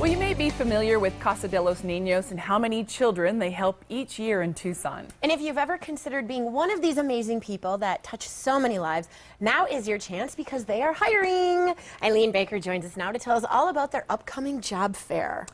Well, you may be familiar with Casa de los Ninos and how many children they help each year in Tucson. And if you've ever considered being one of these amazing people that touch so many lives, now is your chance because they are hiring. Eileen Baker joins us now to tell us all about their upcoming job fair.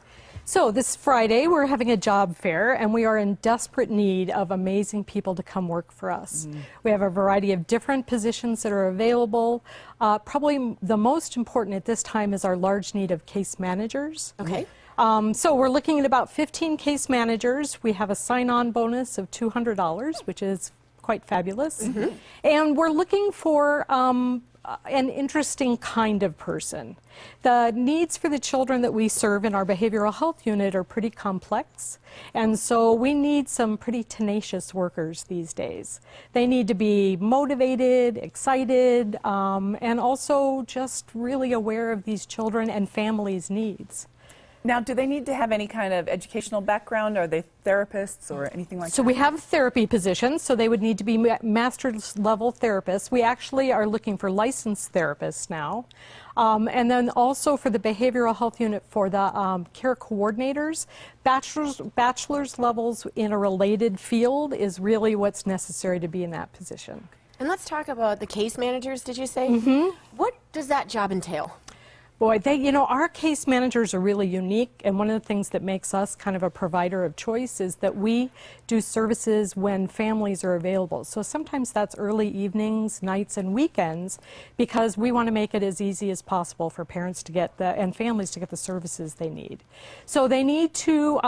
So this Friday, we're having a job fair, and we are in desperate need of amazing people to come work for us. We have a variety of different positions that are available. Probably the most important at this time is our large need of case managers. Okay. So we're looking at about 15 case managers. We have a sign-on bonus of $200, which is quite fabulous. And we're looking for an interesting kind of person. The needs for the children that we serve in our behavioral health unit are pretty complex, and so we need some pretty tenacious workers these days. They need to be motivated, excited, and also just really aware of these children and families' needs. Now, do they need to have any kind of educational background? Are they therapists or anything like that? So we have therapy positions, so they would need to be master's level therapists. We actually are looking for licensed therapists now. And then also for the behavioral health unit for the care coordinators, bachelor's levels in a related field is really what's necessary to be in that position. And let's talk about the case managers, did you say? What does that job entail? Boy, our case managers are really unique, and one of the things that makes us kind of a provider of choice is that we do services when families are available. So sometimes that's early evenings, nights, and weekends, because we want to make it as easy as possible for parents to get and families to get the services they need. So they need to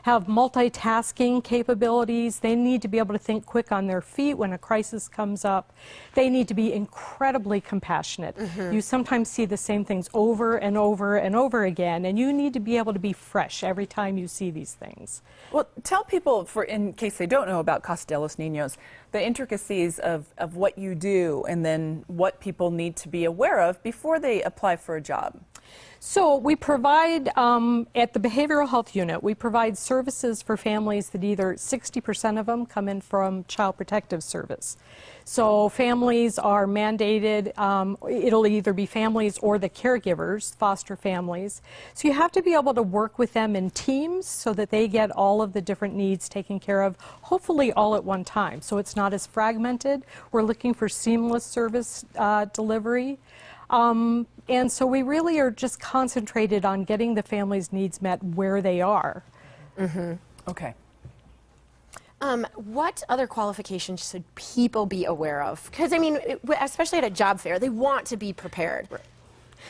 have multitasking capabilities. They need to be able to think quick on their feet when a crisis comes up. They need to be incredibly compassionate. You sometimes see the same things over and over and over again, and you need to be able to be fresh every time you see these things. Well, tell people, in case they don't know about Casa de los Ninos, the intricacies of what you do and then what people need to be aware of before they apply for a job. So we provide, at the behavioral health unit, we provide services for families that either 60% of them come in from Child Protective Service. So families are mandated, it'll either be families or the caregivers, foster families. So you have to be able to work with them in teams so that they get all of the different needs taken care of, hopefully all at one time. So it's not as fragmented. We're looking for seamless service delivery. And so we really are just concentrated on getting the family's needs met where they are. Okay. What other qualifications should people be aware of? Because, I mean, especially at a job fair, they want to be prepared.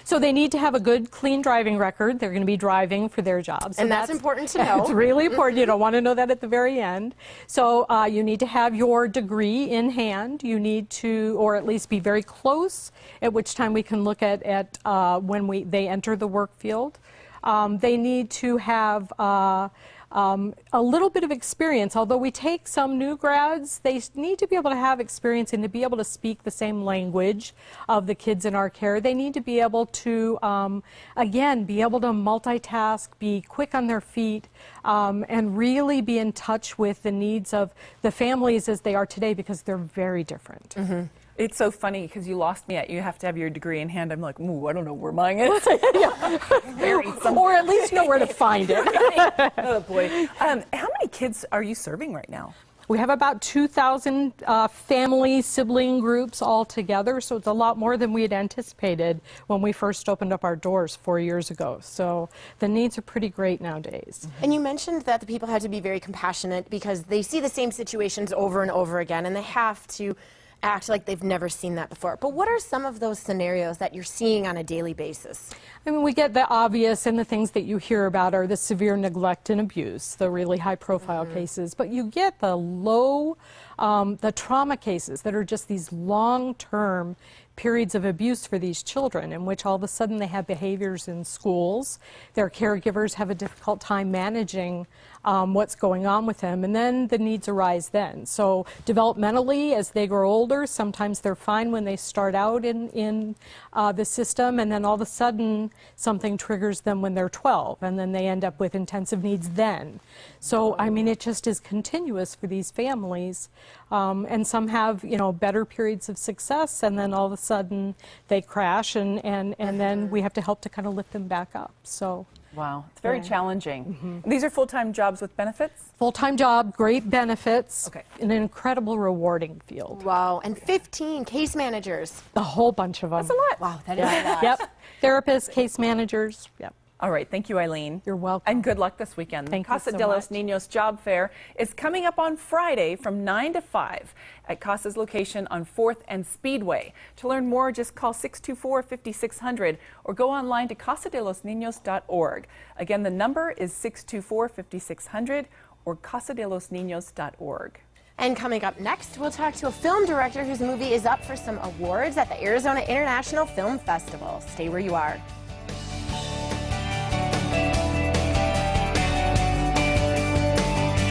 So they need to have a good, clean driving record. They're going to be driving for their jobs. And that's important to know. It's really important. You don't want to know that at the very end. So you need to have your degree in hand. You need to, or at least be very close, at which time we can look at when they enter the work field. They need to have a little bit of experience. Although we take some new grads, they need to be able to have experience and to be able to speak the same language of the kids in our care. They need to be able to, again, be able to multitask, be quick on their feet, and really be in touch with the needs of the families as they are today, because they're very different. It's so funny because you lost me at you have to have your degree in hand. I'm like, ooh, I don't know where mine is. Or at least know where to find it. Oh, boy. How many kids are you serving right now? We have about 2,000 family sibling groups all together, so it's a lot more than we had anticipated when we first opened up our doors 4 years ago. So the needs are pretty great nowadays. And you mentioned that the people have to be very compassionate because they see the same situations over and over again, and they have to act like they've never seen that before. But what are some of those scenarios that you're seeing on a daily basis? I mean, we get the obvious, and the things that you hear about are the severe neglect and abuse, the really high-profile cases. But you get the the trauma cases that are just these long-term periods of abuse for these children, in which all of a sudden they have behaviors in schools. Their caregivers have a difficult time managing what's going on with them, and then the needs arise then. So developmentally, as they grow older, sometimes they're fine when they start out in the system, and then all of a sudden something triggers them when they're 12, and then they end up with intensive needs then. So, I mean, it just is continuous for these families, and some have, you know, better periods of success, and then all of a sudden they crash, and then we have to help to kind of lift them back up. So. Wow, it's very challenging. These are full-time jobs with benefits? Full-time job, great benefits, Okay. an incredible rewarding field. Wow, and 15 case managers. A whole bunch of them. That's a lot. Wow, that is a lot. Yep. Therapists, case managers. Yep. All right, thank you, Eileen. You're welcome. And good luck this weekend. Thank you Casa so de los much. Ninos Job Fair is coming up on Friday from 9 to 5 at Casa's location on 4th and Speedway. To learn more, just call 624-5600 or go online to casadelosninos.org. Again, the number is 624-5600 or casadelosninos.org. And coming up next, we'll talk to a film director whose movie is up for some awards at the Arizona International Film Festival. Stay where you are.